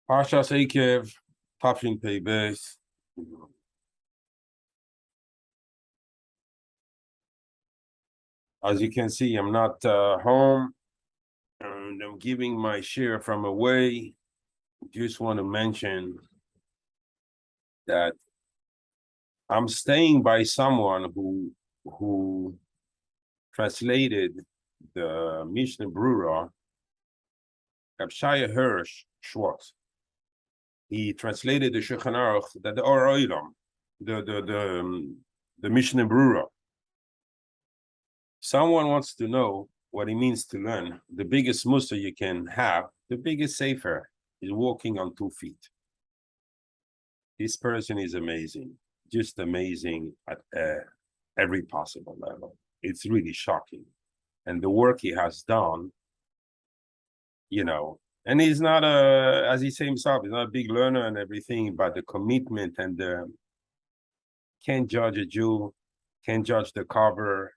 Parshas Eikev, Tafshin Pei Beis. As you can see, I'm not home, and I'm giving my share from away. Just want to mention that I'm staying by someone who translated the Mishnah Brura, Abshaya Hirsch Schwartz. He translated the Shulchan Aruch, the Or Olam, the Mishnah Brura. Someone wants to know what it means to learn. The biggest mussar you can have, the biggest sefer, is walking on 2 feet. This person is amazing, just amazing at every possible level. It's really shocking. And the work he has done, and he's not as he says himself, he's not a big learner and everything, but the commitment and can't judge a Jew, can't judge the cover,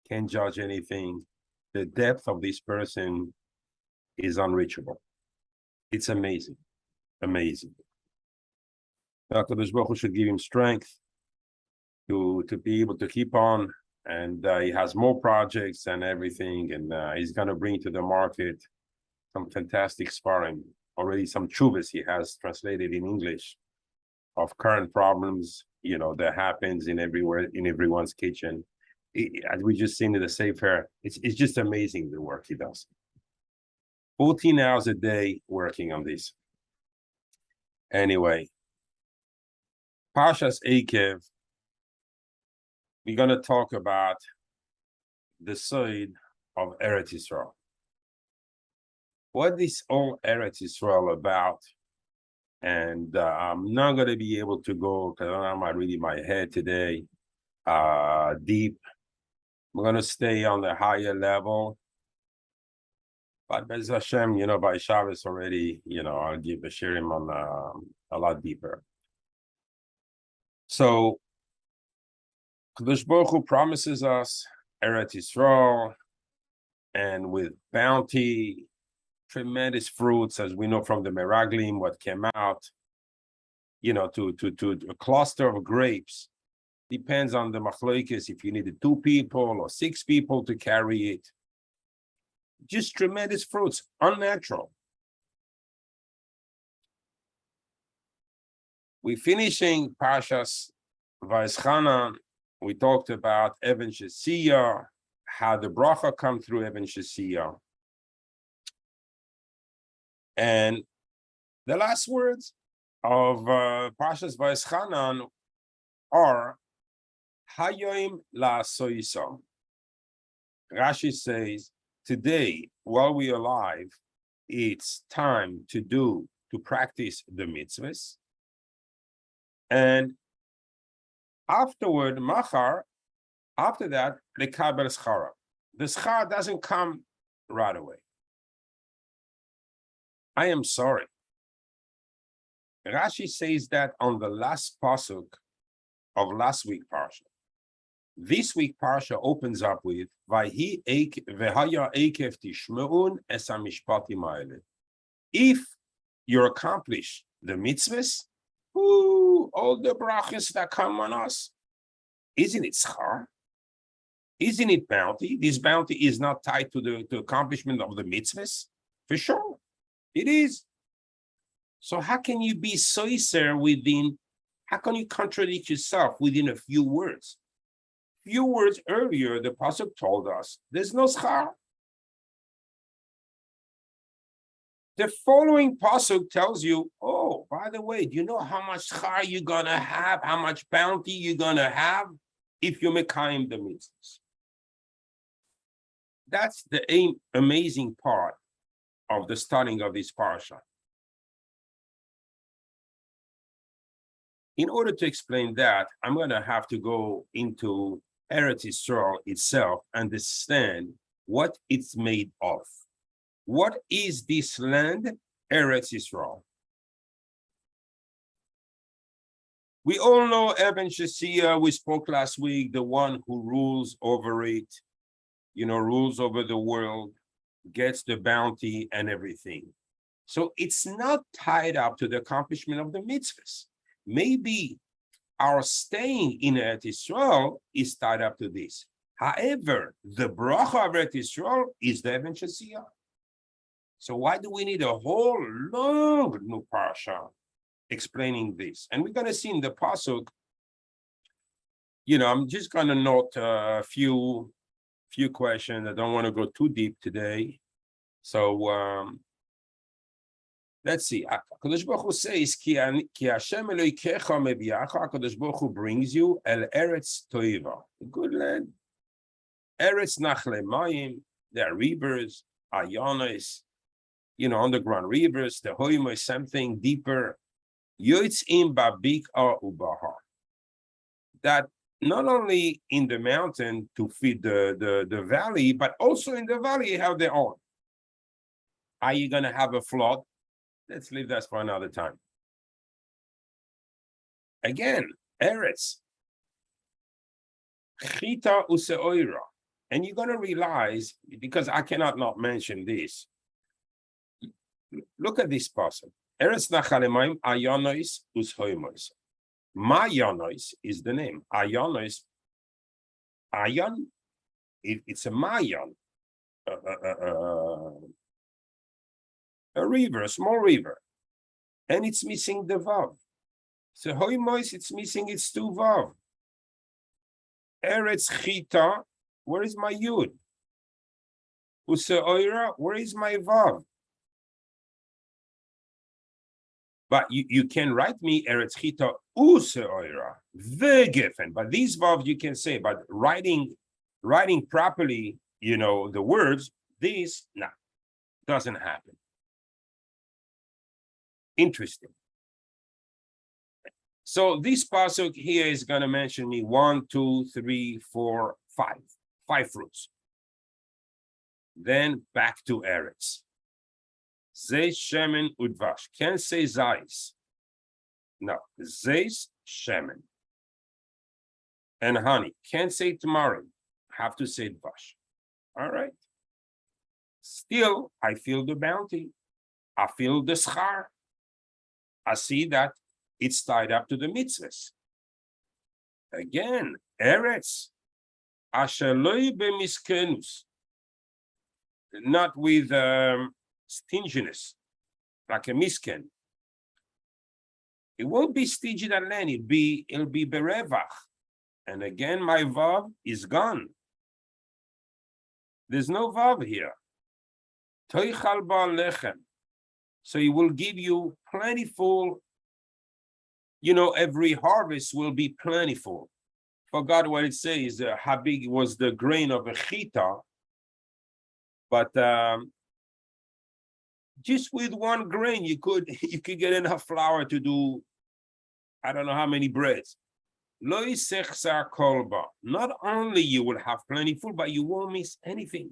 can't judge anything. The depth of this person is unreachable. It's amazing, amazing. HaKadosh Baruch Hu should give him strength to be able to keep on, and he has more projects and everything, and he's going to bring to the market some fantastic sparring. Already some chuvas he has translated in English of current problems, that happens in everyone's kitchen. As we just seen in the Sefer, it's just amazing the work he does. 14 hours a day working on this. Anyway, Parshas Eikev, we're going to talk about the side of Eretz Yisrael. What is all Eretz Yisrael about? And I'm not going to be able to go, because I'm not really my head today, deep. I'm going to stay on the higher level. But Bez Hashem, by Shabbos already, I'll give a shirim on a lot deeper. So, Kadosh Baruch Hu promises us Eretz Yisrael, and with bounty, tremendous fruits, as we know from the Meraglim, what came out, to a cluster of grapes. Depends on the machlokes, if you needed 2 people or 6 people to carry it. Just tremendous fruits, unnatural. We're finishing Parshas Vayeschanan. We talked about Even Shesiyah, how the bracha come through Even Shesiyah. And the last words of Parshas Vayeschanan are Hayoim la'asoisam. Rashi says, today, while we're alive, it's time to practice the mitzvahs. And afterward, machar, after that, lekabel schara. The schar doesn't come right away. I am sorry. Rashi says that on the last pasuk of last week Parsha. This week Parsha opens up with Vayhi v'haya eikev tishmeun es hamishpatim ha'eleh. If you accomplish the mitzvahs, all the brachas that come on us, isn't it schar? Isn't it bounty? This bounty is not tied to the accomplishment of the mitzvahs? For sure, it is. So how can you be soiser within? How can you contradict yourself within a few words? Few words earlier, the pasuk told us there's no schar. The following pasuk tells you, oh, by the way, do you know how much schar you're gonna have, how much bounty you're gonna have if you mekayim the mitzvahs? That's the amazing part of the starting of this parasha. In order to explain that, I'm going to have to go into Eretz Yisrael itself, understand what it's made of. What is this land, Eretz Yisrael? We all know Even Shesiyah, we spoke last week, the one who rules over it, rules over the world, gets the bounty and everything. So it's not tied up to the accomplishment of the mitzvahs. Maybe our staying in Eretz Yisrael is tied up to this. However, the bracha of Eretz Yisrael is the Even Shasiyah. So why do we need a whole long new parasha explaining this? And we're going to see in the pasuk. I'm just going to note a few questions. I don't want to go too deep today. So let's see. HaKadosh Baruch Hu says, Ki Hashem Elokecha meviacha, HaKadosh Baruch Hu brings you el Eretz Toiva, good land. Eretz Nachle Mayim, there are rivers, Ayonis, underground rivers, the Hoimo is something deeper. Yotzim Babik'a Ubahar. That not only in the mountain to feed the valley, but also in the valley you have their own. Are you going to have a flood? Let's leave that for another time. Again, Eretz. Chita useoira. And you're going to realize, because I cannot not mention this, look at this person. Eretz nachalemaim ayonois ushoimois. Mayonois is the name. Ayonois, ayon, it's a mayon, a river, a small river, and it's missing the vav. So hoimois, it's missing its two vav. Eretz chita, where is my yud? Useoira, where is my vav? But you can write me Eretz Chita Useoira Vegefen. But these vav you can say, but writing properly, the words, this doesn't happen. Interesting. So this pasuk here is going to mention me 1, 2, 3, 4, 5 fruits. Then back to Eretz. Zeis, shemen, udvash. Can't say zais. No, zeis, shemen. And honey. Can't say tamarim. Have to say dvash. All right. Still, I feel the bounty. I feel the schar. I see that it's tied up to the mitzvahs. Again, Eretz. Ashaloi bemiskenus. Not with stinginess, like a misken. It won't be stingy that land, it'll be berevach. And again, my vav is gone. There's no vav here. Toichal ba lechem. So he will give you plentiful, every harvest will be plentiful. Forgot what it says, how big was the grain of a chita, but just with one grain, you could get enough flour to do, I don't know how many breads. Lo yisechzar kolba. Not only you will have plenty food, but you won't miss anything.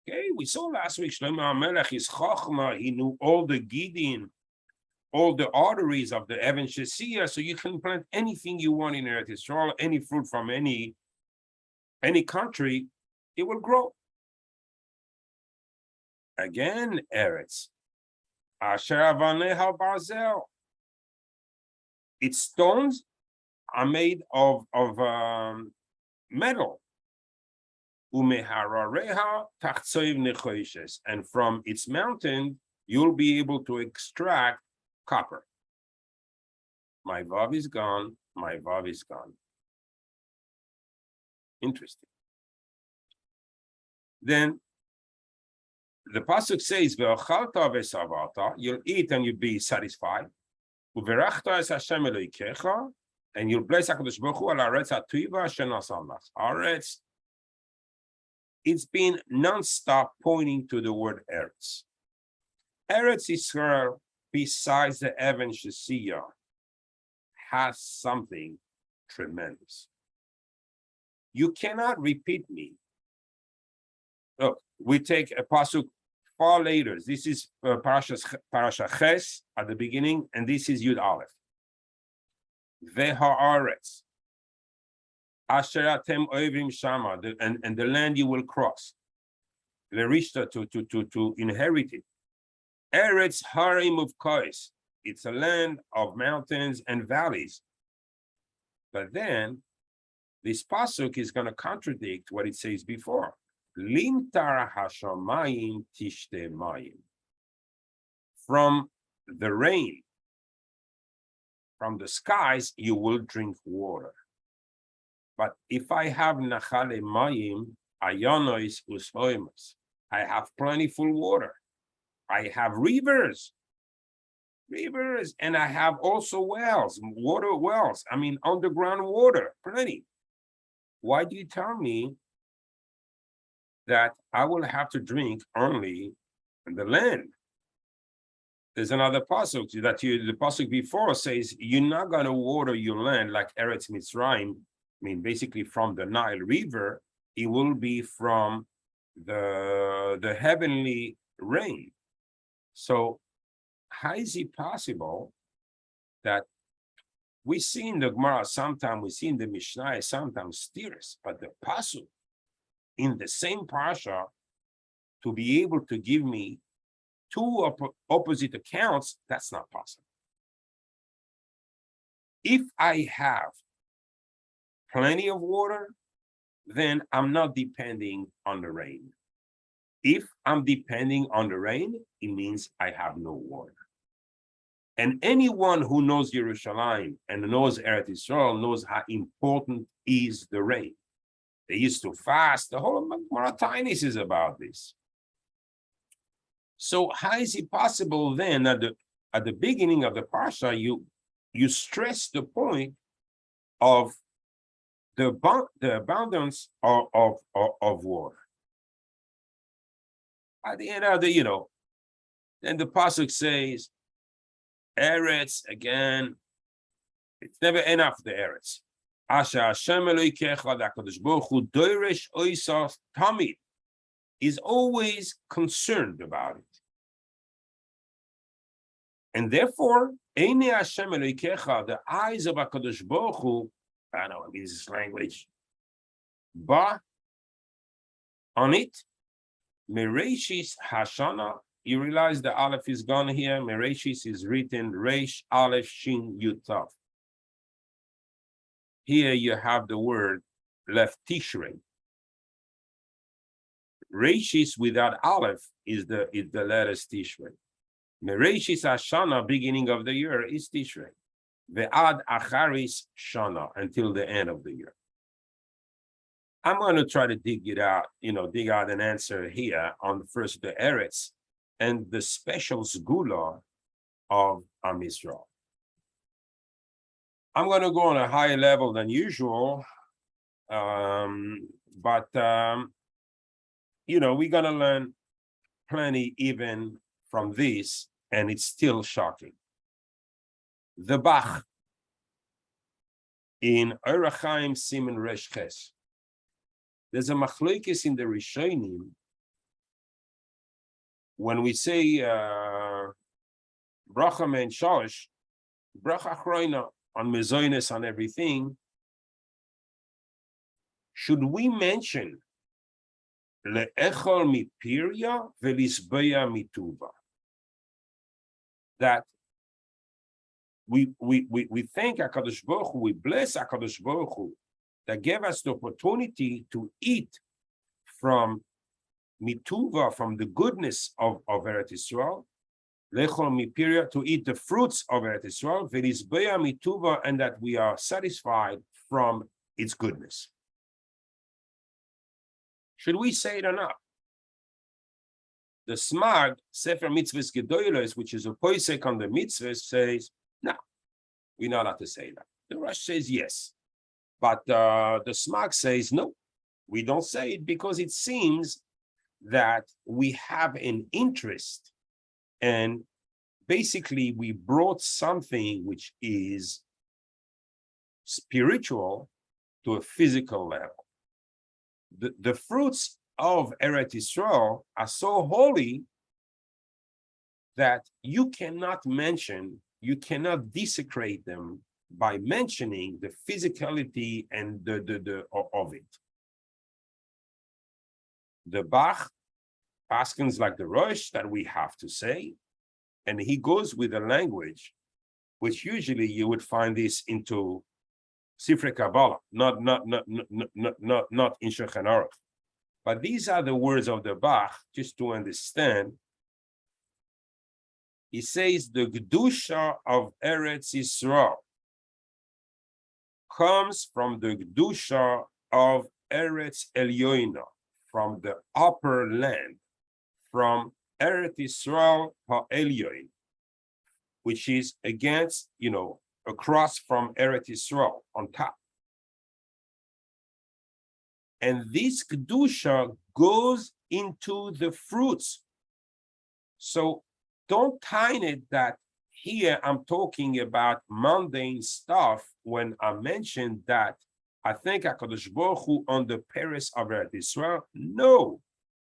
Okay, we saw last week, Shlomo HaMelech is chachma. He knew all the gidin, all the arteries of the Even Shasiyah, so you can plant anything you want in Eretz Yisrael, any fruit from any country, it will grow. Again, Eretz. Asher avaneha barzel. Its stones are made of metal. Umeharareha tachtsoiv nechoishes. And from its mountain, you'll be able to extract copper. My vav is gone. My vav is gone. Interesting. Then the pasuk says, "Ve'ochalta ve'savata," you'll eat and you'll be satisfied. Uverachta es Hashem Elokecha, and you'll bless HaKadosh Baruch Hu al haaretz hatuva asher nasan lach. Haaretz, it's been non-stop pointing to the word Eretz. Eretz Yisrael, besides the Even Shasiyah, has something tremendous. You cannot repeat me. Look, we take a pasuk far later. This is Parasha Ches at the beginning, and this is Yud Aleph. Veha'aretz asher atem oivim shama, and the land you will cross. Lerishta, to inherit it. Eretz Harim of Kois. It's a land of mountains and valleys. But then this pasuk is going to contradict what it says before. Limtar hashamayim tishte mayim. From the rain, from the skies, you will drink water. But if I have nachale mayim, ayonois ushoimus, I have plentiful water. I have rivers, and I have also wells, water wells. I mean, underground water, plenty. Why do you tell me that I will have to drink only in the land? There's another pasuk that the pasuk before says, you're not going to water your land like Eretz Mitzrayim. I mean, basically from the Nile River, it will be from the heavenly rain. So how is it possible that we see in the Gemara, sometimes we see in the Mishnah, sometimes steers, but the pasuk in the same Parasha to be able to give me two opposite accounts, that's not possible. If I have plenty of water, then I'm not depending on the rain. If I'm depending on the rain, it means I have no water. And anyone who knows Yerushalayim and knows Eretz Yisrael knows how important is the rain. They used to fast. The whole Maratainis is about this. So how is it possible then at the beginning of the Parsha, you stress the point of the abundance of water? At the end of the, then the pasuk says, Eretz, again, it's never enough, the Eretz. Asher Hashem Elokecha, the HaKadosh Baruch Hu, doiresh oisas tamid, is always concerned about it. And therefore, Eine Hashem Elokecha, the eyes of HaKadosh Baruch Hu, I don't know what means this language, ba, on it, Mereshis Hashana, you realize the Aleph is gone here. Mereshis is written Resh Aleph Shin Yutav. Here you have the word left Tishrei. Reshis without Aleph is the letters Tishrei. Mereshis Hashana, beginning of the year, is Tishrei. Ve'ad Acharis Shana, until the end of the year. I'm going to try to dig out an answer here on first the Eretz and the special Sgula of Am Yisrael. I'm going to go on a higher level than usual, but we're going to learn plenty even from this, and it's still shocking. The Bach in Orach Chaim Siman Resh Ches. There's a machlokes in the Rishonim when we say bracha and shalosh, bracha achroina on mezoines on everything. Should we mention le'echol mipiria ve'lisbeya mituva? That we thank HaKadosh Baruch Hu, we bless HaKadosh Baruch Hu that gave us the opportunity to eat from mituva, from the goodness of Eretz Yisrael, lechol mipiria, to eat the fruits of Eretz Yisrael, ve'lisbeya mituva, and that we are satisfied from its goodness. Should we say it or not? The Smag, Sefer Mitzvahs Gedolos, which is a poisek on the mitzvahs, says, no, we're not allowed to say that. The Rosh says yes. But the Smag says, no, we don't say it because it seems that we have an interest, and basically we brought something which is spiritual to a physical level. The fruits of Eretz Yisrael are so holy that you cannot desecrate them by mentioning the physicality and the of it. The Bach paskins like the Rosh that we have to say, And he goes with a language, which usually you would find this into Sifrei Kabbalah, not in Shulchan Aruch. But these are the words of the Bach, just to understand. He says the Kedusha of Eretz Yisrael comes from the Kedusha of Eretz Elyoina, from the upper land, from Eretz Yisrael HaElyoin, which is against, across from Eretz Yisrael on top. And this Kedusha goes into the fruits. So don't tie it that here I'm talking about mundane stuff when I mentioned that I think HaKadosh Baruch Hu on the Paris of Eretz Yisrael. No,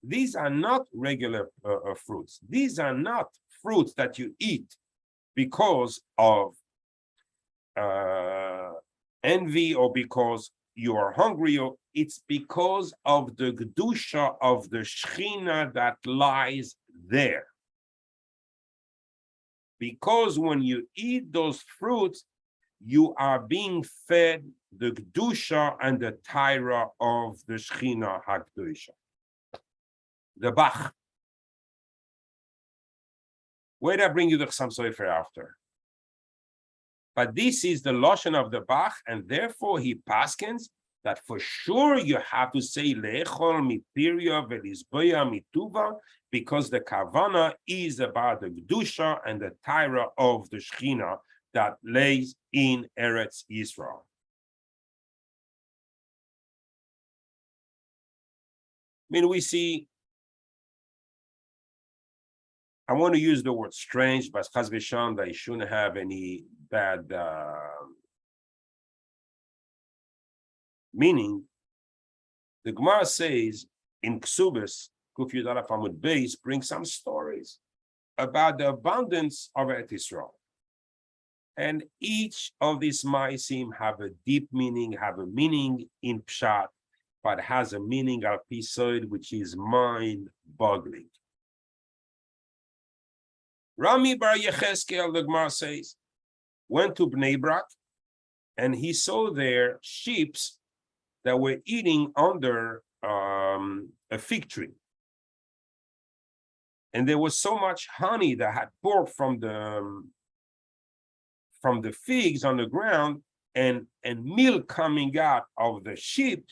these are not regular fruits. These are not fruits that you eat because of envy or because you are hungry, or it's because of the Kedusha of the Shechina that lies there. Because when you eat those fruits, you are being fed the Kedusha and the Tyra of the Shechina HaKedusha. The Bach. Where did I bring you the Chassam Sofer after? But this is the Lashon of the Bach, and therefore he paskins that for sure you have to say Le'echol Mitiria Ve'lizboya Mituva, because the Kavana is about the Kedusha and the Tyra of the Shechina that lays in Eretz Yisrael. I mean, we see, I want to use the word strange, but Chaz v'Shalom, that I shouldn't have any bad meaning. The Gemara says in Ksubis, Kuf Yud Aleph Amud Beis, bring some stories about the abundance of Eretz Yisrael. And each of these Ma'asim have a deep meaning, have a meaning in Pshat, but has a meaning al Pisod, which is mind-boggling. Rami Bar Yecheskel, the Gemara says, went to Bnei Brak, and he saw there sheep that were eating under a fig tree. And there was so much honey that had poured from the figs on the ground and milk coming out of the sheep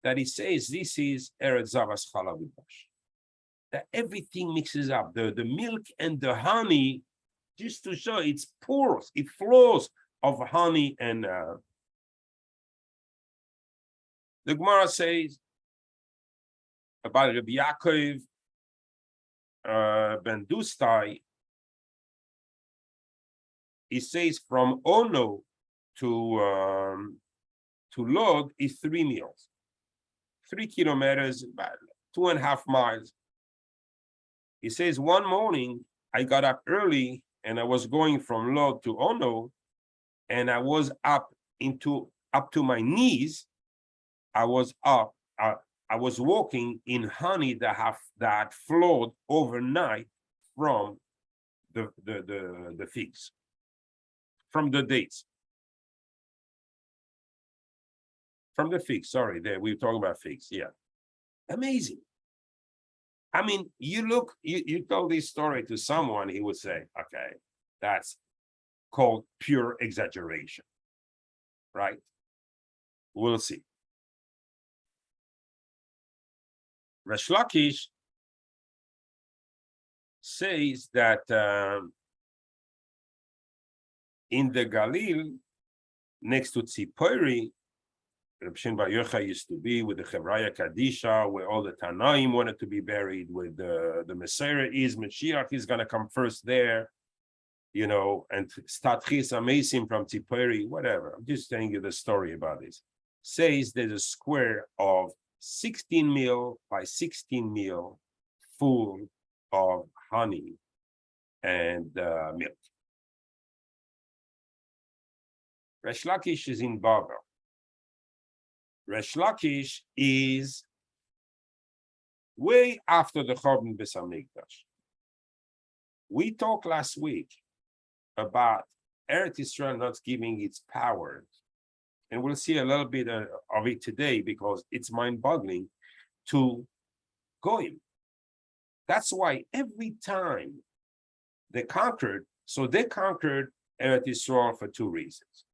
that he says this is Eretz Zavas Chalav U'Dash. That everything mixes up, the milk and the honey, just to show it's pours, it flows of honey. And the Gemara says about Rabbi Yaakov ben Dustai, he says from Ono to Lod is 3 meals, 3 kilometers, about 2.5 miles. He says one morning I got up early and I was going from Lod to Ono, and I was up to my knees. I was up. I was walking in honey that flowed overnight from the figs, from the dates, from the figs. Sorry, there we were talking about figs. Yeah, amazing. I mean, you tell this story to someone, he would say, "Okay, that's called pure exaggeration," right? We'll see. Resh Lakish says that in the Galil, next to Tzipori, Reb Shin Bar Yochai used to be with the Chevraya Kadisha, where all the Tanaim wanted to be buried, with the Messiah is Mashiach is going to come first there, and Statchis Amesim from Tzipori, whatever. I'm just telling you the story about this. Says there's a square of 16 mil by 16 mil full of honey and milk. Resh Lakish is in Babel. Resh Lakish is way after the Churban Beis Hamikdash. We talked last week about Eretz Israel not giving its power. And we'll see a little bit of it today because it's mind-boggling to Goyim. That's why every time they conquered Eretz Israel for two reasons.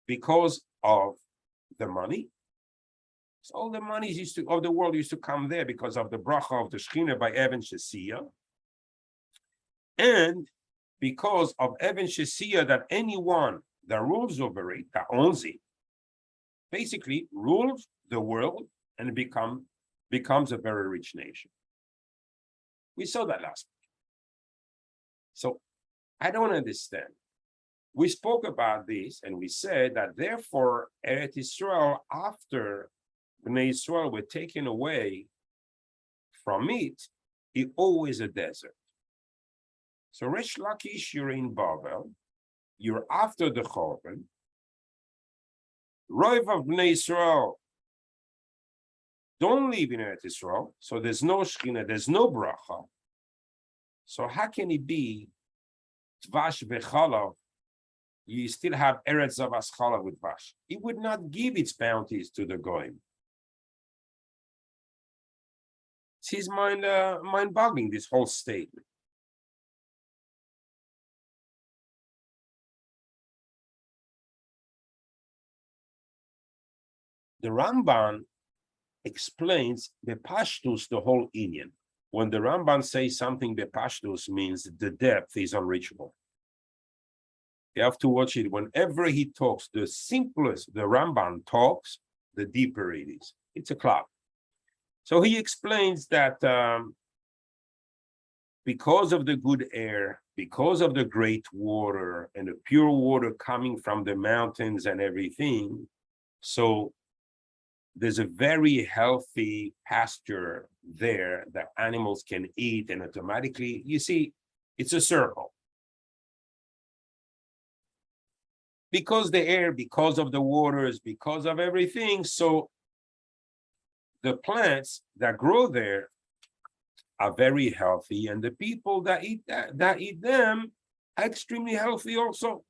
Because of the money. So all the money of the world used to come there because of the bracha of the Shekhinah by Even Shesiya. And because of Even Shesiya, that anyone that rules over it, that owns it, basically rules the world and becomes a very rich nation. We saw that last week. So I don't understand. We spoke about this and we said that therefore Eretz Israel, after Bnei Israel were taken away from it always a desert. So Resh Lakish, you're in Babel, you're after the Chorban. Roiv of Bnei Israel don't live in Eretz Israel, so there's no Shekhinah, there's no bracha. So how can it be Tvash v'chalav? You still have Eretz Zavas Chalav with Vash. It would not give its bounties to the Goyim. It's his mind-boggling, this whole statement. The Ramban explains Bepashtus, the whole Inyan. When the Ramban says something Bepashtus means the depth is unreachable. You have to watch it. Whenever he talks, the simplest the Ramban talks, the deeper it is. It's a cloud. So he explains that because of the good air, because of the great water and the pure water coming from the mountains and everything, so there's a very healthy pasture there that animals can eat, and automatically, you see, it's a circle. Because the air, because of the waters, because of everything, so the plants that grow there are very healthy, and the people that eat them are extremely healthy also.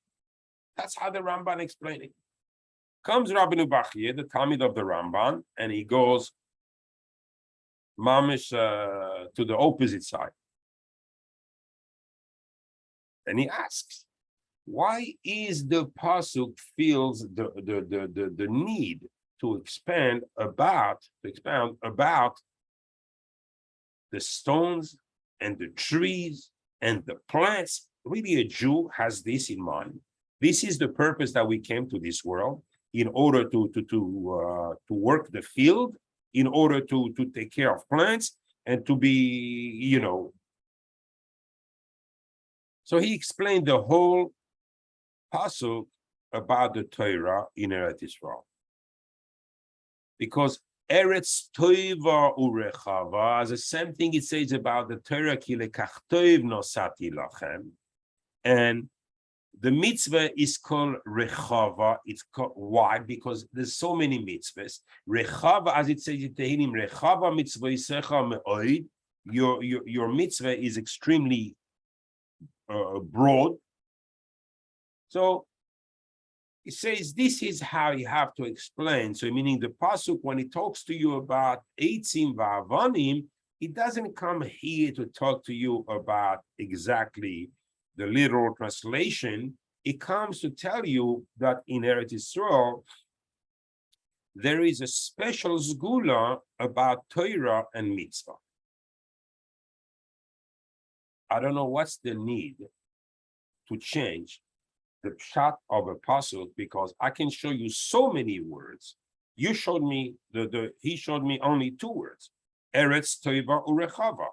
That's how the Ramban explains it. Comes Rabbeinu Bachye, the Talmid of the Ramban, and he goes mamish to the opposite side. And he asks, why is the pasuk feels the need to expound about the stones and the trees and the plants? Really, a Jew has this in mind. This is the purpose that we came to this world, in order to work the field, in order to take care of plants and to be, So he explained the whole pasuk about the Torah in Eretz Israel. Because Eretz Toiva Urechava, as the same thing it says about the Torah, Ki lekach toiv nosati lachem, and the mitzvah is called Rechava. It's called, why? Because there's so many mitzvahs. Rechava, as it says in Tehillim, Rechava mitzvah isecha me'oid. Your mitzvah is extremely broad. So it says this is how you have to explain. So meaning the pasuk, when it talks to you about Eitzim va'avanim, it doesn't come here to talk to you about exactly the literal translation. It comes to tell you that in Eretz Yisrael, there is a special sgula about Torah and mitzvah. I don't know what's the need to change the pshat of a pasuk, because I can show you so many words. You showed me he showed me only two words, Eretz Toiva Urechava.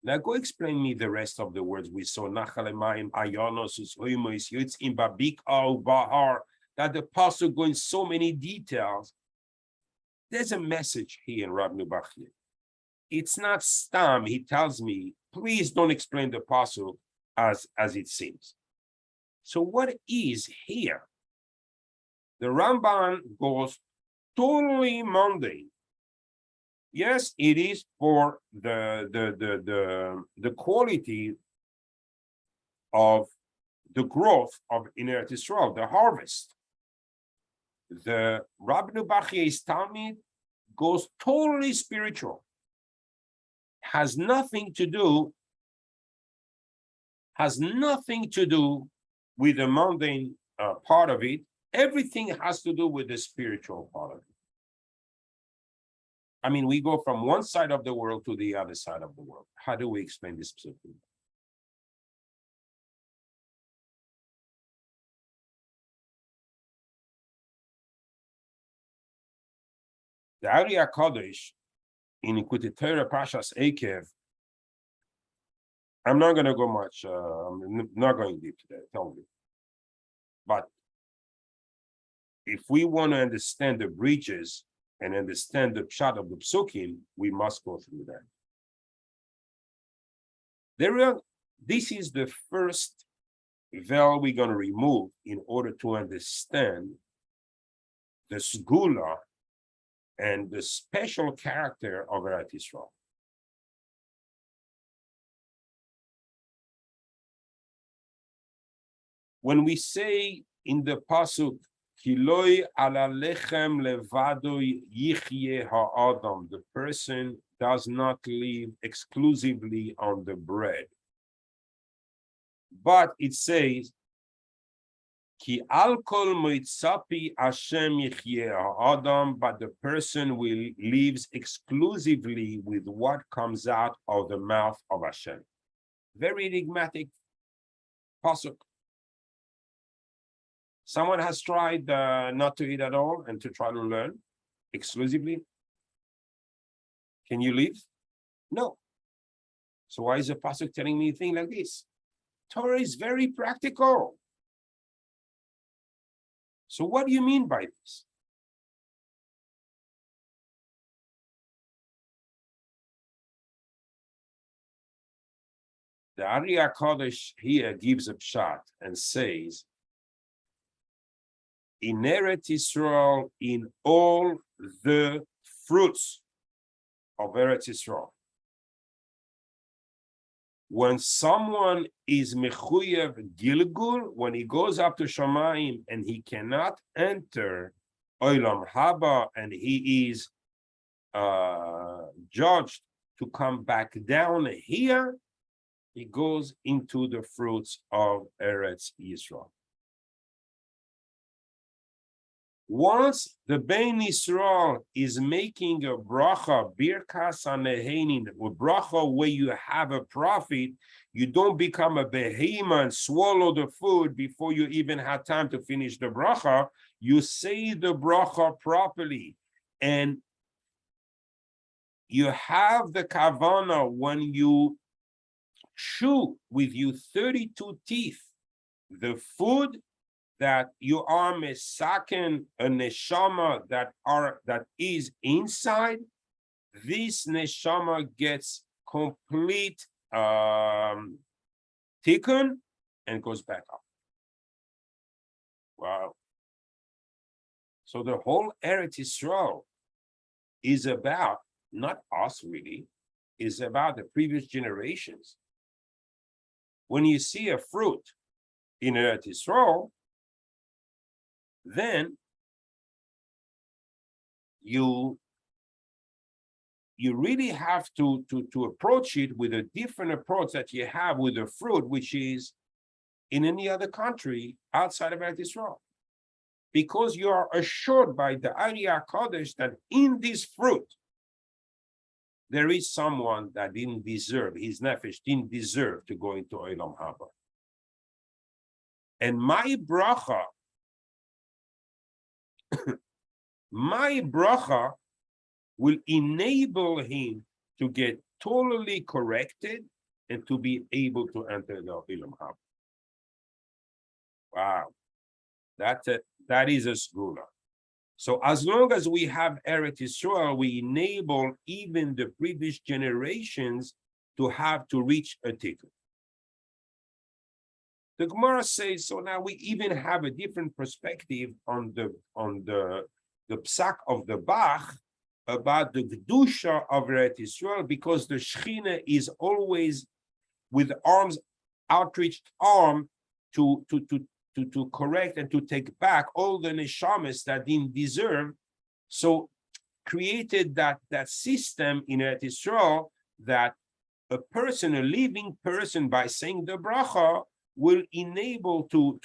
Now go explain me the rest of the words we saw. Nachalemayim, Ayanos, Usoimois, Yitzim, Babik, Al, Bahar, that the pasuk go in so many details. There's a message here in Rabbeinu Bachye. It's not stam. He tells me, please don't explain the pasuk as it seems. So what is here? The Ramban goes totally mundane. Yes, it is for the quality of the growth of in Eretz Yisrael, the harvest. The Rabbeinu Bachya's Talmud goes totally spiritual. Has nothing to do with the mundane part of it. Everything has to do with the spiritual part of it. I mean, we go from one side of the world to the other side of the world. How do we explain this specifically? The Ari HaKadosh in Likutei Torah Parshas Ekev, I'm not going to go much, I'm not going deep today, tell me. But if we want to understand the breaches and understand the pshat of the psukim, we must go through that. This is the first veil we're going to remove in order to understand the sgula and the special character of Eretz Yisrael. When we say in the pasuk, Kiloi ala lechem levado yichye ha'adam, the person does not live exclusively on the bread. But it says, Ki al kol moitzapi Hashem yichye ha'adam, but the person will lives exclusively with what comes out of the mouth of Hashem. Very enigmatic pasuk. Someone has tried not to eat at all and to try to learn exclusively. Can you live? No. So why is the pasuk telling me a thing like this? Torah is very practical. So what do you mean by this? The Ari HaKadosh here gives a pshat and says, in Eretz Yisrael, in all the fruits of Eretz Yisrael, when someone is mechuyev gilgul, when he goes up to Shamayim and he cannot enter Olam Haba and he is judged to come back down here, he goes into the fruits of Eretz Yisrael. Once the Bein Yisrael is making a bracha, birkas hanehenin, a bracha where you have a profit, you don't become a behemoth and swallow the food before you even have time to finish the bracha. You say the bracha properly, and you have the kavana when you chew with your 32 teeth the food that you are mesaken a neshama that is inside. This neshama gets complete tikkun and goes back up. Wow. So the whole Eretz Yisrael is about, not us really, is about the previous generations. When you see a fruit in Eretz Yisrael, then you really have to approach it with a different approach that you have with the fruit, which is in any other country outside of Eretz Yisrael. Because you are assured by the Ari HaKadosh that in this fruit, there is someone that didn't deserve, his nefesh didn't deserve to go into Olam Haba. And my bracha will enable him to get totally corrected and to be able to enter the Olam Haba. Wow, that is a segula. So as long as we have Eretz Yisrael, we enable even the previous generations to have to reach a tikkun. The Gemara says, so now we even have a different perspective on the psak of the Bach about the Kedusha of Eretz Yisrael, because the Shechina is always with arms outreached arm to correct and to take back all the neshamas that didn't deserve. So created that system in Eretz Yisrael that a living person, by saying the bracha, will enable to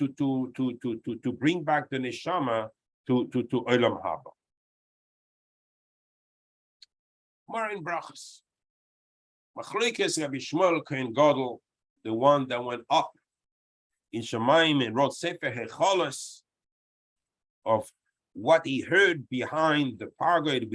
bring back the neshama to Olam Haba. More in brachas. Machlokes Rabbi Shmuel Kohen Gadol, the one that went up in Shemaim and wrote Sefer Hecholos of what he heard behind the pargod,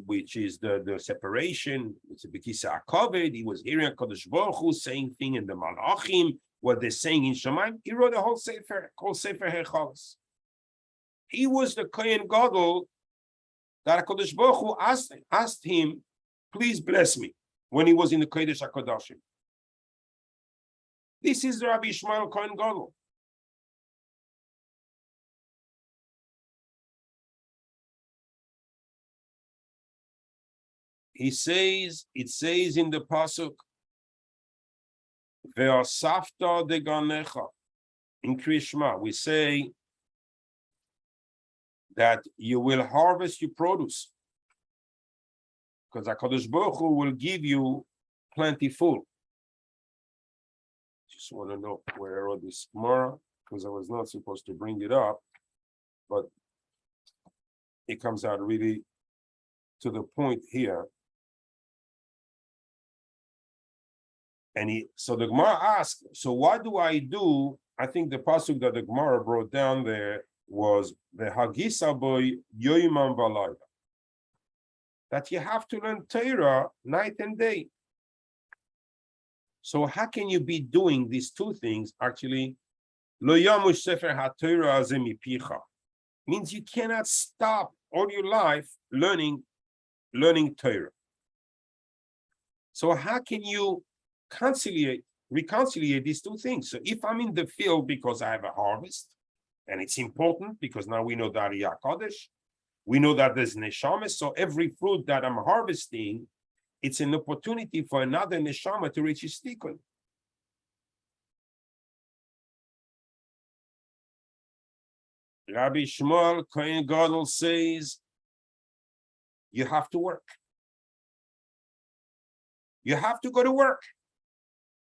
which is the separation. It's a Bekisa HaKavod. He was hearing HaKadosh Baruch Hu saying things in the Malachim, what they're saying in Shemaim. He wrote a whole Sefer called Sefer Hecholos. He was the Kohen Gadol that HaKadosh Baruch Hu asked him, please bless me, when he was in the Kodesh HaKodashim. This is Rabbi Shmuel Kohen Gadol. It says in the pasuk, Ve'asafta deganecha. In Krishma, we say that you will harvest your produce, because HaKadosh Baruch Hu will give you plentiful. Just want to know where I wrote this tomorrow, because I was not supposed to bring it up, but it comes out really to the point here. And so the Gemara asked, so what do I do? I think the pasuk that the Gemara brought down there was the Hagisa boy Yoimam Valayda, that you have to learn Torah night and day. So how can you be doing these two things? Actually, Lo Yamush Sefer HaTorah Azeh Mipicha means you cannot stop all your life learning Torah. So how can you reconciliate these two things? So if I'm in the field because I have a harvest, and it's important because now we know that Aliyah Kodesh, we know that there's neshama, so every fruit that I'm harvesting, it's an opportunity for another neshama to reach his tikkun. Rabbi Shmuel Kohen Gadol says, you have to work. You have to go to work.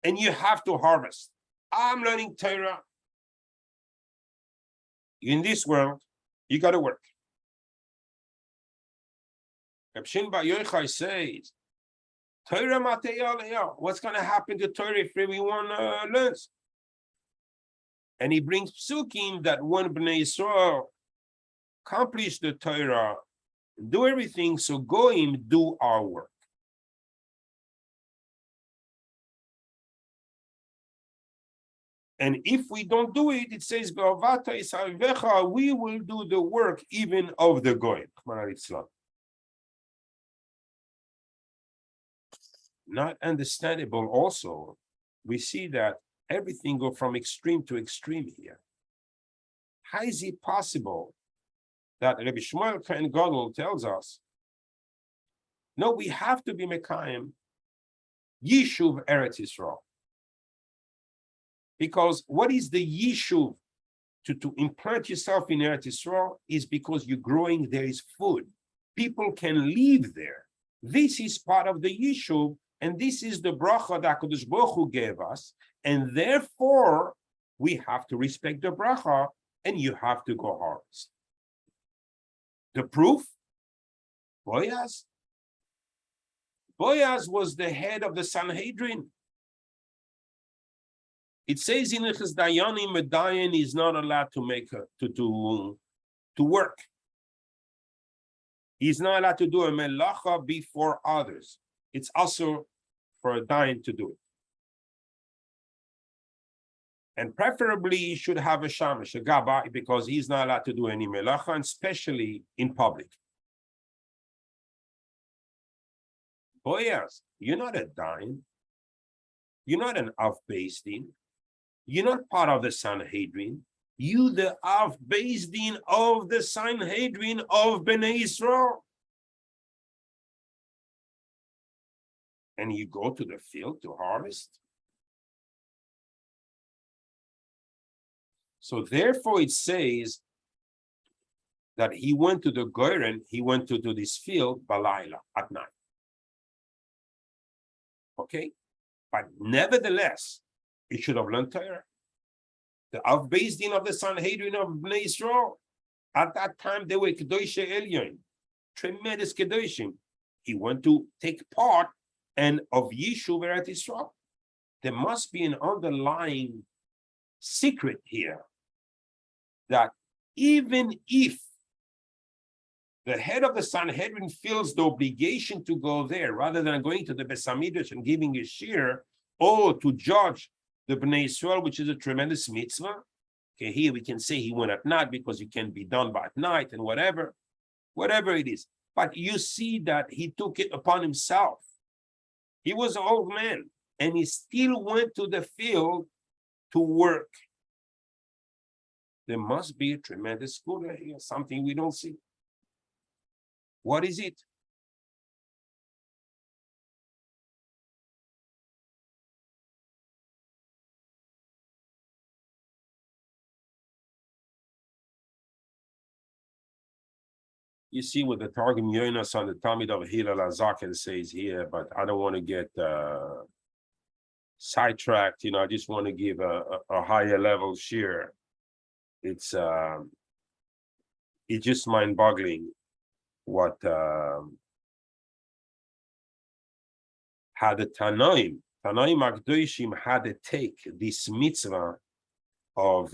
And you have to harvest. I'm learning Torah. In this world, you got to work. Reb Shin Bar Yochai says, Torah matei, what's going to happen to Torah if everyone learns? And he brings psukim that when Bnei Yisrael accomplish the Torah, do everything, so goyim do our work. And if we don't do it, it says, we will do the work even of the goyim. Not understandable also, we see that everything goes from extreme to extreme here. How is it possible that Rabbi Shmuel Kohen Gadol tells us, no, we have to be Mekayim, Yishuv Eretz Yisrael? Because what is the Yishuv to implant yourself in Eretz Yisrael is because you're growing, there is food. People can live there. This is part of the Yishuv, and this is the bracha that HaKadosh Baruch Hu gave us, and therefore we have to respect the bracha, and you have to go harvest. The proof? Boaz. Boaz was the head of the Sanhedrin. It says in Ichas Dayanim, a Dayan is not allowed to work. He's not allowed to do a melacha before others. It's also for a Dayan to do it. And preferably he should have a shamash, a gaba, because he's not allowed to do any melacha, and especially in public. Boaz, you're not a Dayan. You're not an Av Beis Din. You're not part of the Sanhedrin. You the Av Beis Din of the Sanhedrin of Bnei Yisrael. And you go to the field to harvest? So therefore it says that he went to the Goren, he went to this field, Balayla, at night. Okay? But nevertheless, he should have learned Torah. The Av Beis Din of the Sanhedrin of Bnei Israel, at that time they were Kedoshei Elyon, tremendous Kedoshim. He went to take part and of Yishuv Eretz Israel. There must be an underlying secret here that even if the head of the Sanhedrin feels the obligation to go there rather than going to the Beis Hamikdash and giving a shir or to judge the Bnei Israel, which is a tremendous mitzvah. Okay, here we can say he went at night because it can be done by night and whatever it is. But you see that he took it upon himself. He was an old man and he still went to the field to work. There must be a tremendous good here, something we don't see. What is it? You see what the Targum Yonas on the Talmud of Hillel Azaken says here, but I don't want to get sidetracked. You know, I just want to give a higher level share. It's just mind-boggling what had the Tanoim Akdoshim had to take this mitzvah of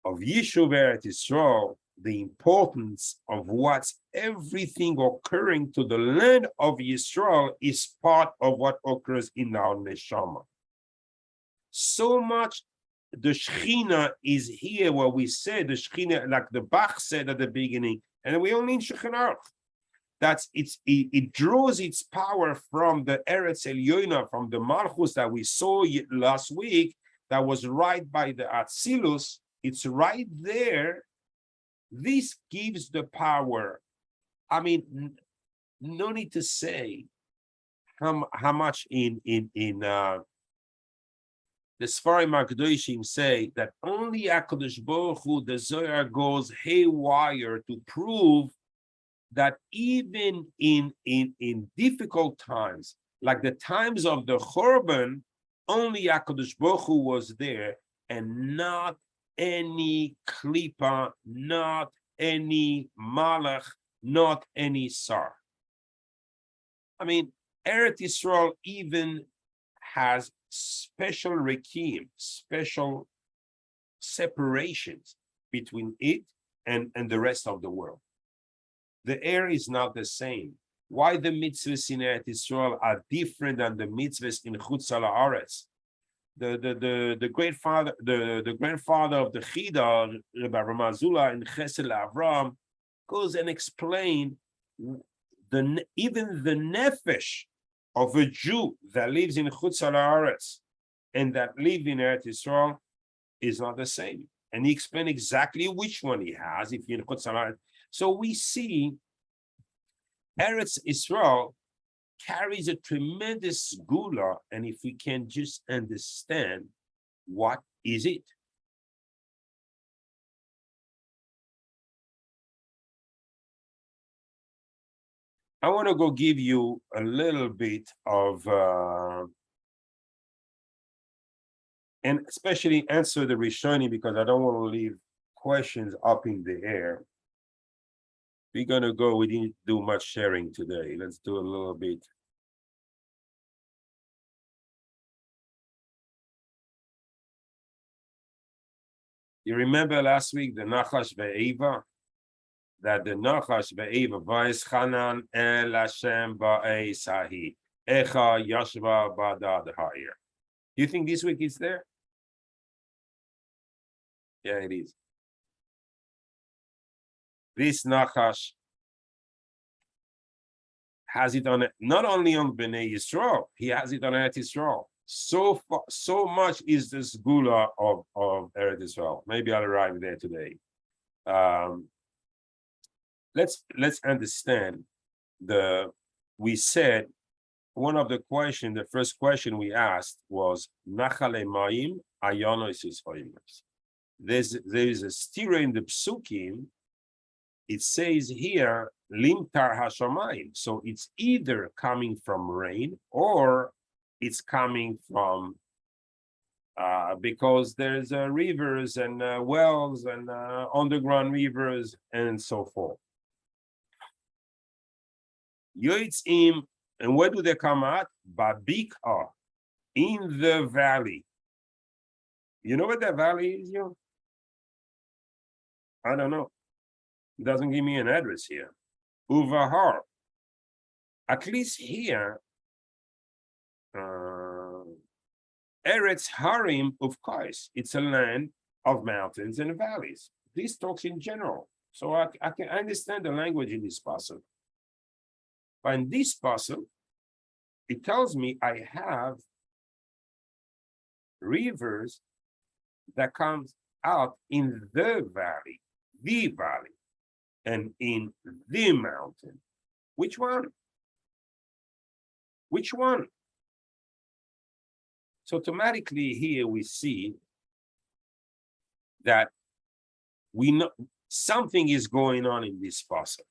Yishuv Eretz Yisrael, the importance of what's everything occurring to the land of Yisrael is part of what occurs in our neshama. So much the Shechina is here where we say the Shechina, like the Bach said at the beginning, and we only in Shechinah. It draws its power from the Eretz Elyoina, from the Malchus that we saw last week, that was right by the Atzilus. It's right there. This gives the power. I mean, no need to say how much in the Sfarim HaKadoshim say that only HaKadosh Baruch Hu, the Zohar goes haywire to prove that even in difficult times, like the times of the Churban, only HaKadosh Baruch Hu was there, and not any klipa, not any malach, not any sar. I mean, Eretz Yisrael even has special rekim, special separations between it and the rest of the world. The air is not the same. Why the mitzvahs in Eretz Yisrael are different than the mitzvahs in Chutz Haaretz? The grandfather of the Chida, Rabbi Ramazula in Chesed Avram, goes and explains even the nefesh of a Jew that lives in Chutz Haaretz and that lives in Eretz Yisrael is not the same. And he explained exactly which one he has if you're in Chutz Haaretz. So we see Eretz Yisrael carries a tremendous gula, and if we can just understand what is it. I want to go give you a little bit of and especially answer the Rishonim, because I don't want to leave questions up in the air. We're going to go, we didn't do much sharing today. Let's do a little bit. You remember last week the Nachash Ve'eva? That the Nachash Ve'eva, Vayis Chanan El Hashem Ba'ei Sahi, Echa Yashva Badad Ha'ir. You think this week it's there? Yeah, it is. This Nachash has it on, not only on Bnei Yisrael, he has it on Eretz Yisrael. So much is this gula of Eretz Yisrael. Maybe I'll arrive there today. Let's understand we said one of the first question we asked was Nachale Mayim Ayonosis Hoimers. There is a stira in the psukim. It says here Limtar Hashamayim. So it's either coming from rain or it's coming from because there's rivers and wells and underground rivers and so forth. Yoitzim, and where do they come out? Babika, in the valley. You know what that valley is, yo? I don't know. It doesn't give me an address here. Uvahar. At least here, Eretz Harim of course, it's a land of mountains and valleys. This talks in general. So I can understand the language in this passage. But in this passage, it tells me I have rivers that comes out in the valley, and in the mountain. Which one? Which one? So automatically here we see that we know something is going on in this pasuk.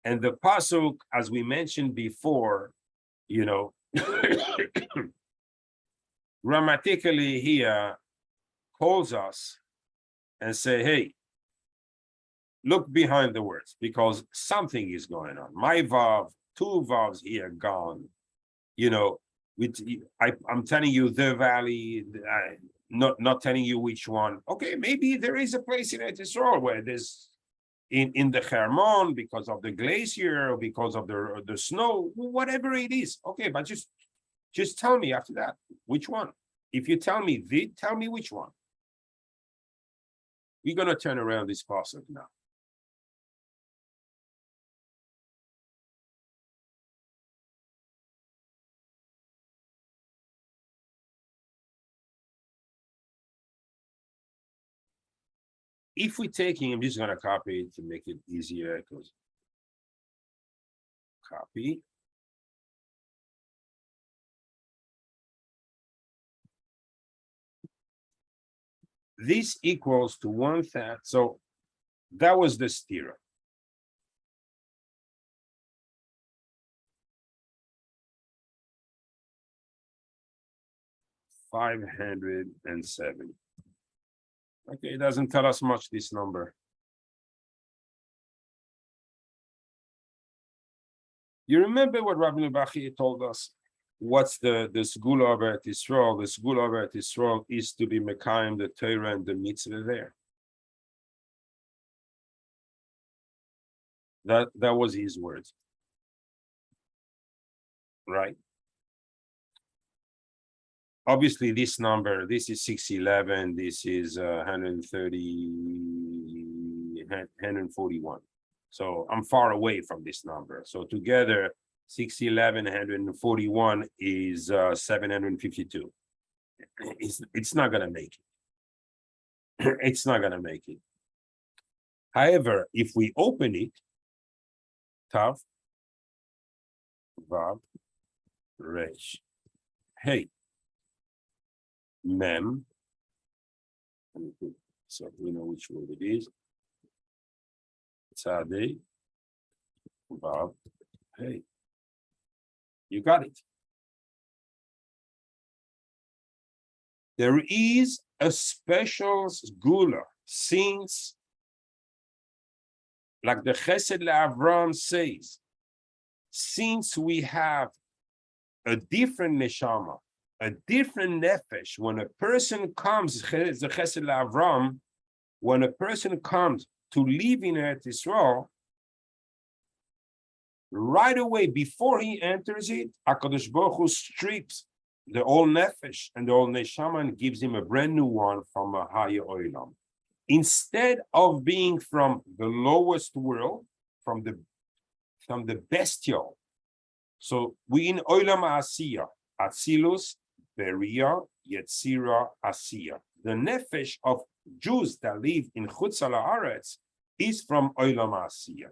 And the pasuk, as we mentioned before, you know, grammatically here calls us and say, hey, look behind the words because something is going on. My vav, two vavs here gone, you know, I'm telling you the valley, not telling you which one. Okay, maybe there is a place in Israel where there's in the Hermon because of the glacier, or because of the snow, whatever it is. Okay, but just tell me after that which one. If you tell me tell me which one. We're gonna turn around this passage now. If we're taking, I'm just going to copy it to make it easier because copy. This equals to 1/3. So that was the stira. $570. Okay, it doesn't tell us much, this number. You remember what Rabbi Nubachi told us? What's the Segula of Eretz Yisrael? The Segula of Eretz Yisrael is to be Mekayim, the Torah and the mitzvah there. That was his words. Right? Obviously, this number, this is 611, this is 141. So I'm far away from this number. So together, 611, 141 is 752. It's not going to make it. It's not going to make it. However, if we open it, Tav, Vav, Resh, Hey, Mem, so we know which word it is. Tzadeh, Vav, Hey. You got it. There is a special Segula since, like the Chesed LeAvraham says, since we have a different neshama, a different nefesh, when a person comes, the Chesed LeAvraham, when a person comes to live in Eretz Yisrael, right away before he enters it, HaKadosh Baruch Hu strips the old nefesh and the old neshama and gives him a brand new one from a higher oilam. Instead of being from the lowest world, from the bestial. So we in oilam asiya, atzilus, beria, yetzira, asiya. The nefesh of Jews that live in Chutz Haaretz is from oilam asiya.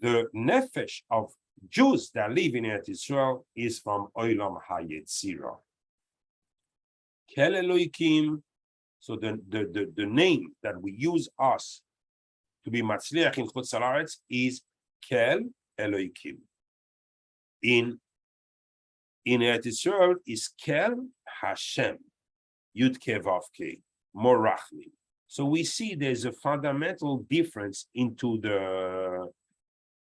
The nefesh of Jews that live in Eretz Israel is from Olam HaYetzirah. Kel Eloikim, so the name that we use us to be Matzliach in Chutz La'aretz is Kel Eloikim. In Eretz Israel is Kel Hashem, Yud Ke Vav Ke, Morachmi. So we see there's a fundamental difference into the.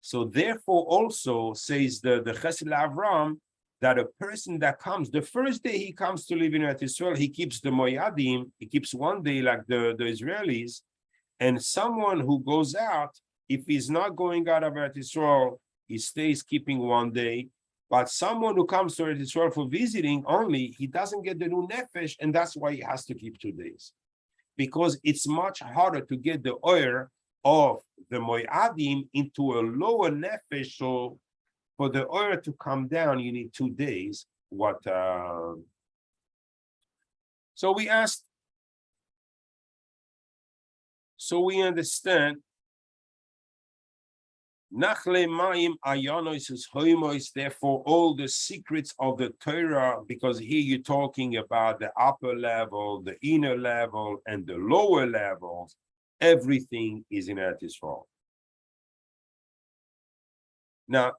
So therefore, also says the Chesed Avram that a person that comes the first day he comes to live in Eretz Israel, he keeps the Moyadim, he keeps one day like the Israelis, and someone who goes out, if he's not going out of Eretz Israel, he stays keeping one day. But someone who comes to Eretz Israel for visiting only, he doesn't get the new nefesh, and that's why he has to keep 2 days. Because it's much harder to get the oil of the Moadim into a lower nefesh. So for the oil to come down, you need 2 days. So we asked, so we understand Nachle Mayim Ayonos is Hoimois, therefore all the secrets of the Torah, because here you're talking about the upper level, the inner level, and the lower levels, everything is in Eretz Yisrael. Now,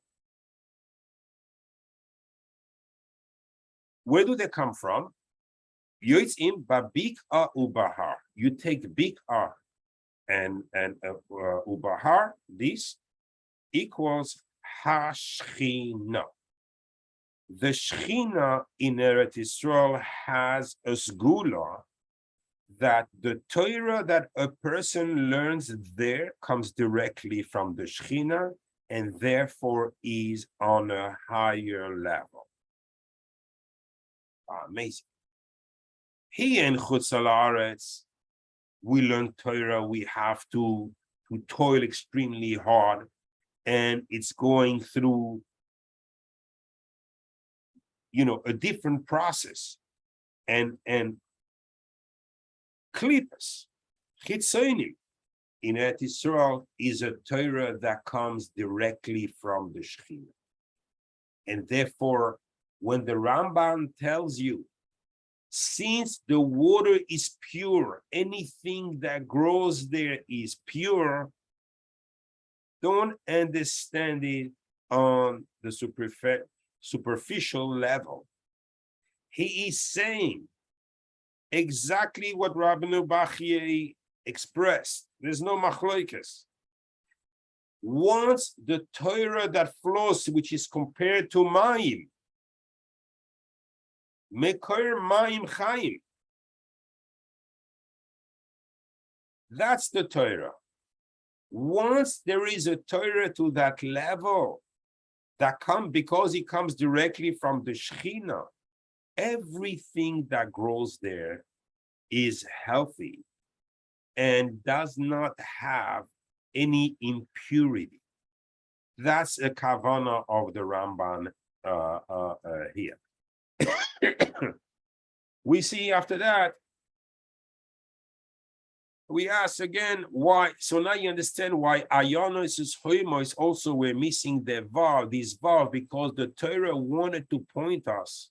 where do they come from? Yoitzim Babik'a Ubahar. You take Bik'a and Ubahar, this equals Hashchina. The Shechina in Eretz Yisrael has a sgula that the Torah that a person learns there comes directly from the Shechina and therefore is on a higher level. Amazing. Here in Chutz La'aretz, we learn Torah, we have to toil extremely hard, and it's going through, a different process. And Klippas, Chitzonim, in Eretz Yisrael is a Torah that comes directly from the Shechina. And therefore, when the Ramban tells you, since the water is pure, anything that grows there is pure, don't understand it on the superficial level. He is saying exactly what Rabbeinu Bachye expressed. There's no machloikas. Once the Torah that flows, which is compared to Mayim, Mekor Mayim Chaim, that's the Torah. Once there is a Torah to that level, that comes because it comes directly from the Shechina, everything that grows there is healthy and does not have any impurity. That's a kavana of the Ramban here. We see after that, we ask again why. So now you understand why Ayonos is Hoimos also we're missing the Vav, this Vav, because the Torah wanted to point us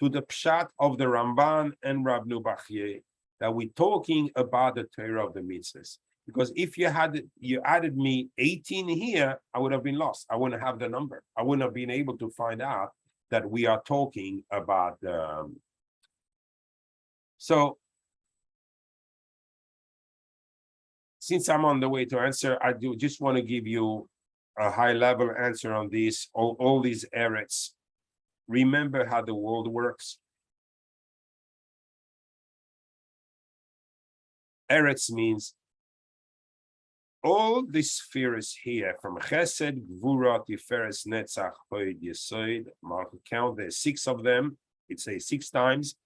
to the Pshat of the Ramban and Rabbeinu Bachye, that we're talking about the Torah of the mitzvahs. Because if you added me 18 here, I would have been lost. I wouldn't have the number. I wouldn't have been able to find out that we are talking about. So, since I'm on the way to answer, I do just want to give you a high-level answer on this. All these eretz. Remember how the world works. Eretz means all the spheres here, from Chesed, Gvura, Tiferes, Netzach, Hod, Yesod, Malchut. Count, there's 6 of them. It says 6 times.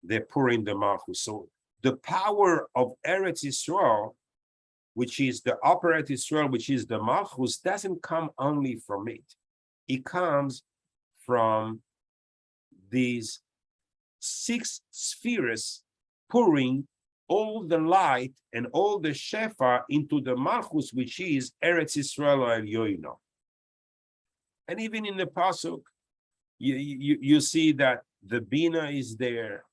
They're pouring the Malchut. So the power of Eretz Yisrael, which is the upper Eretz Yisrael, which is the Malchus, doesn't come only from it. It comes from these 6 spheres pouring all the light and all the shefa into the Malchus, which is Eretz Yisrael El Yoino. And even in the pasuk, you see that the bina is there.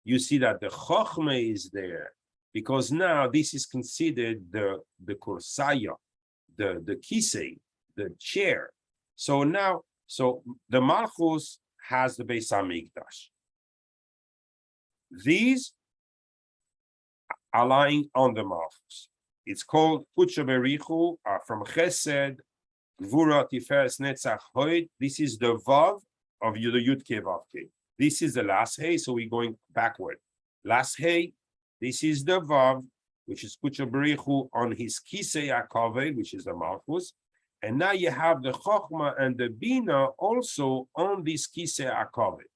You see that the chokhmah is there, because now this is considered the kursaya, the kisei, the chair. So now, the malchus has the Beis Hamikdash. These are lying on the malchus. It's called Kutsha Berichu, from Chesed, Gvura, Tiferes, Netzach, Hoid. This is the Vav of the Yud Ke Vav Ke. This is the last Hey, so we're going backward. Last Hey, this is the Vav, which is Kutsha Berichu on his Kisei HaKavod, which is the malchus. And now you have the Chokhmah and the Bina also on this Kisei HaKavod.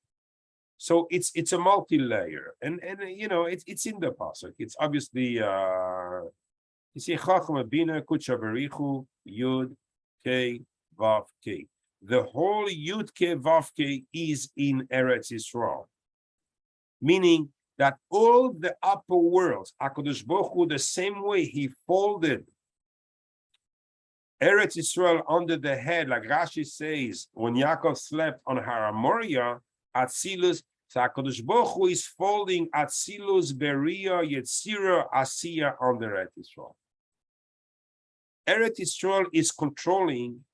So it's a multi-layer, and you know it's in the pasuk. It's obviously you see Chachma Bina Kutsha Berichu Yud Ke Vav Ke. The whole Yud Ke Vav Ke is in Eretz Yisrael, meaning that all the upper worlds, HaKadosh Baruch Hu, the same way he folded Eretz Yisrael under the head, like Rashi says, when Yaakov slept on Har Moriah, Atzilus. So HaKadosh Baruch Hu is folding Atzilus, Beria, Yetzira, Asiya on the Eretz Yisrael. Eretz Yisrael is controlling.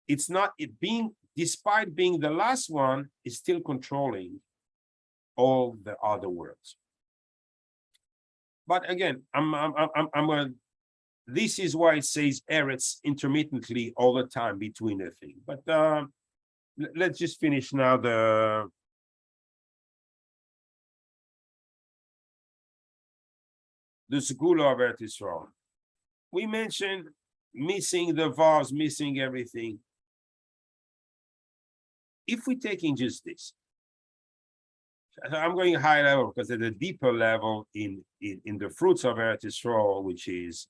It's not it being, despite being the last one, is still controlling all the other worlds. But again, this is why it says Eretz intermittently all the time between the thing. But let's just finish now the Segula of Eretz Yisrael. We mentioned missing the vase, missing everything. If we're taking just this, I'm going high level because at a deeper level in the fruits of Eretz Yisrael, which is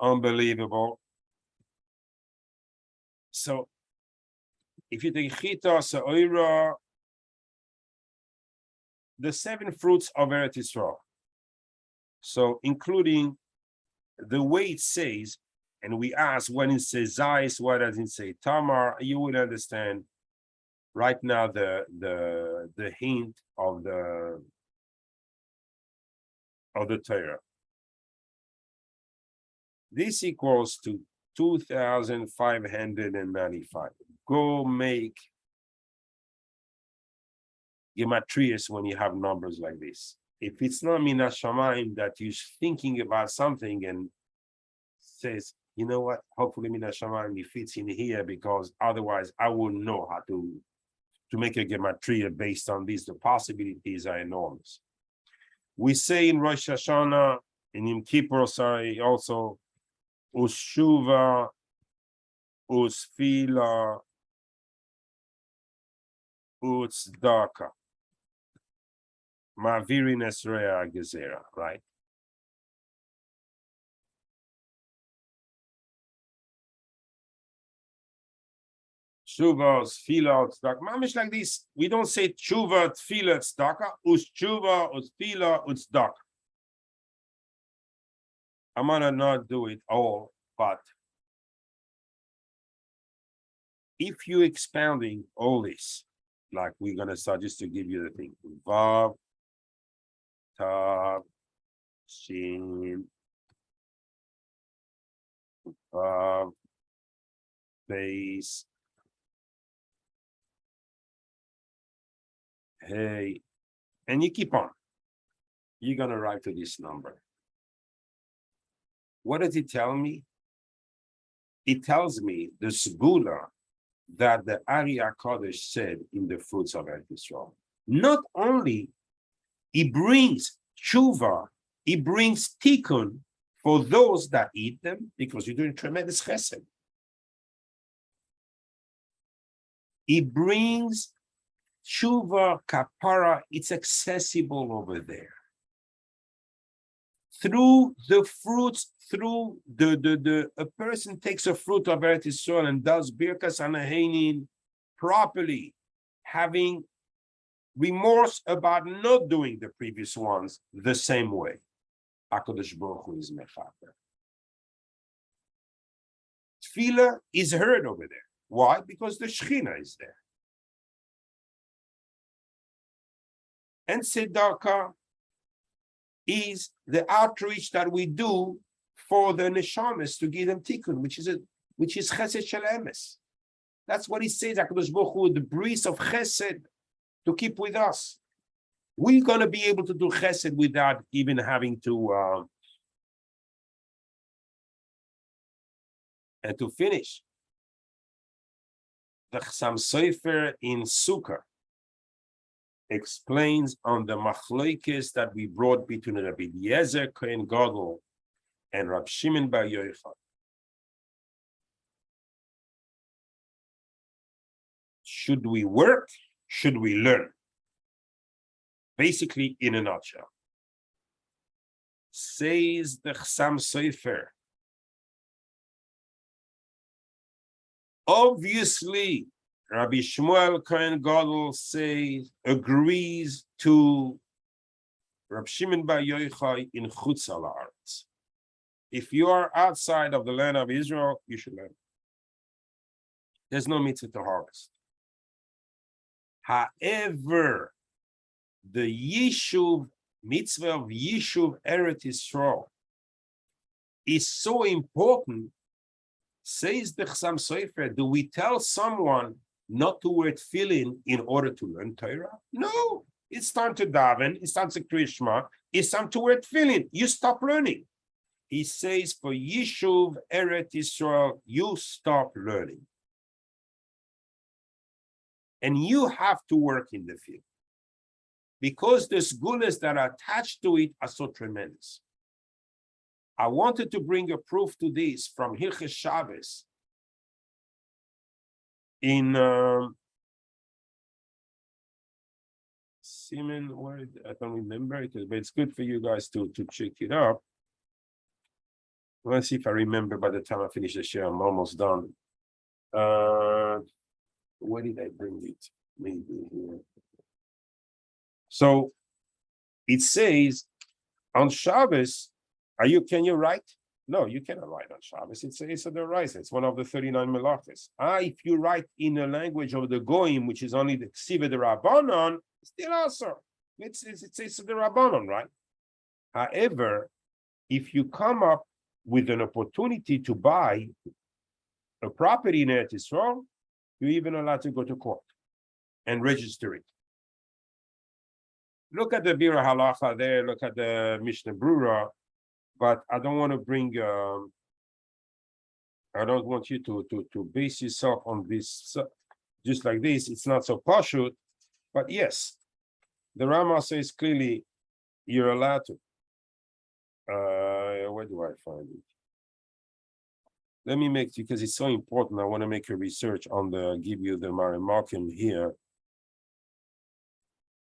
unbelievable. So if you take Chita, Sa'ira, the 7 fruits of Eretz Yisrael. So including the way it says, and we ask when it says Zais, why does it say Tamar? You would understand right now the hint of the Torah. This equals to 2,595. Go make gematrias when you have numbers like this. If it's not Mina Shamayim that you're thinking about something and says, you know what, hopefully Mina Shamayim fits in here, because otherwise I wouldn't know how to make a gematria based on this. The possibilities are enormous. We say in Rosh Hashanah, in Yom Kippur, also, Ushuva, Usfila, Utzdaka. Ma'virin Esrea Gezerah, right? Tshuva, Tfila, Tzedaka. Mamish like this. We don't say Tshuva, Tfila, Tzedaka. U'Tshuva, U'Tfila, U'Tzedaka. I'm gonna not do it all, but if you're expounding all this, like we're gonna start, just to give you the thing. Vav, Tav, Shin, Vav, Base, Hey, and you keep on. You're gonna write to this number. What does it tell me? It tells me the segula that the Ari HaKadosh said in the fruits of Eretz Yisrael. Not only it brings tshuva, it brings tikkun for those that eat them, because you're doing tremendous chesed. It brings tshuva, kapara, it's accessible over there. Through the fruits, through a person takes a fruit of Eretz Yisrael and does birkas anahenin properly, having remorse about not doing the previous ones the same way. HaKadosh Baruch Hu is mechaper. tefillah is heard over there. Why? Because the Shechina is there. And tzedakah is the outreach that we do for the neshamas to give them tikkun, which is chesed shel emes. That's what he says, HaKadosh Baruch Hu, the breeze of chesed to keep with us. We're going to be able to do chesed without even having to and to finish. The Chassam Sofer in Sukkah explains on the machlokes that we brought between Rabbi Eliezer Kohen Gadol and Rab Shimon bar Yochai. Should we work? Should we learn? Basically, in a nutshell, says the Chassam Sofer, obviously, Rabbi Shmuel Kohen Gadol agrees to Rab Shimon bar Yochai in Chutz La'aretz. If you are outside of the land of Israel, you should learn. There's no mitzvah to harvest. However, the Yishuv, mitzvah of Yishuv Eretz Yisrael is so important, says the Chassam Sofer. Do we tell someone not to wear tefillin in order to learn Torah? No, it's time to daven, it's time to Krishma, it's time to wear tefillin. You stop learning. He says for Yishuv Eretz Yisrael, you stop learning. And you have to work in the field. Because the sgulas that are attached to it are so tremendous. I wanted to bring a proof to this from Hilchos Shabbos in Simon, where I don't remember it, but it's good for you guys to check it up. Let's see if I remember by the time I finish the share. I'm almost done. Where did I bring it? Maybe here. So it says on Shabbos, can you write? No, you cannot write on Shabbos. It's a deraisa. It's one of the 39 melachos. If you write in the language of the Goyim, which is only the Ksiva de Rabbanon, still also. It's the Rabbanon, right? However, if you come up with an opportunity to buy a property in Eretz Yisrael, you're even allowed to go to court and register it. Look at the Bira Halacha there, look at the Mishnah Brura, but I don't want to bring, I don't want you to base yourself on this, just like this. It's not so pashut, but yes, the Rama says clearly you're allowed to. Where do I find it? Let me make, because it's so important, I want to make a research on give you the Marimakim here.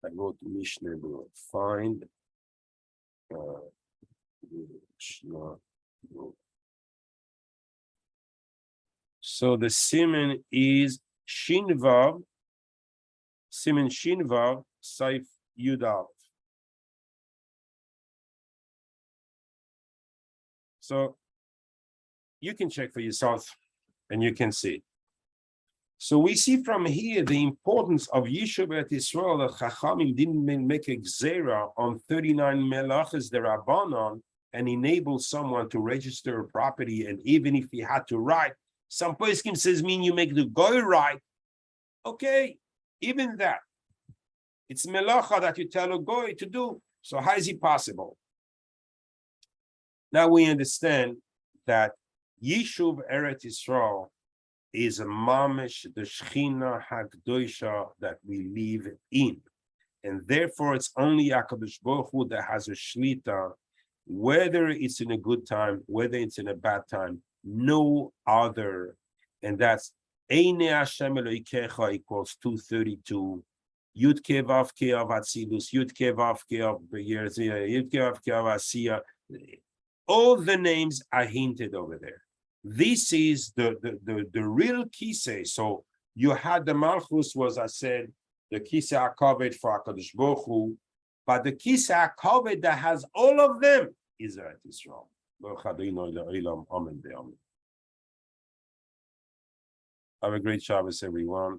I go to Mishnah, find so the Siman is Shinvav, Siman Shinvav, Saif Yudav. So you can check for yourself and you can see. So we see from here the importance of Yishuv Eretz Yisrael, that Chachamim didn't make a gzera on 39 melachas derabanan and enable someone to register a property, and even if he had to write, some poskim says mean you make the goy write. Okay, even that. It's melacha that you tell a goy to do. So how is it possible? Now we understand that Yishuv Eretz Yisrael is a mamish, the Shechina Hagdosha that we live in. And therefore, it's only HaKadosh Baruch Hu that has a shlita, whether it's in a good time, whether it's in a bad time, no other. And that's Eine Hashem Elokecha equals 232. Yud Ke Vav Ke of Atzilus, Yud Ke Vav Ke of Yerzia, Yud Ke Vav Ke of Asiya. All the names are hinted over there. This is the real kisei. So you had the Malchus was, I said, the kisei HaKavod for HaKadosh Baruch Hu, but the kisei HaKavod that has all of them is Eretz Yisrael. Baruch Adonai Le'olam. Amen. Have a great Shabbos, everyone.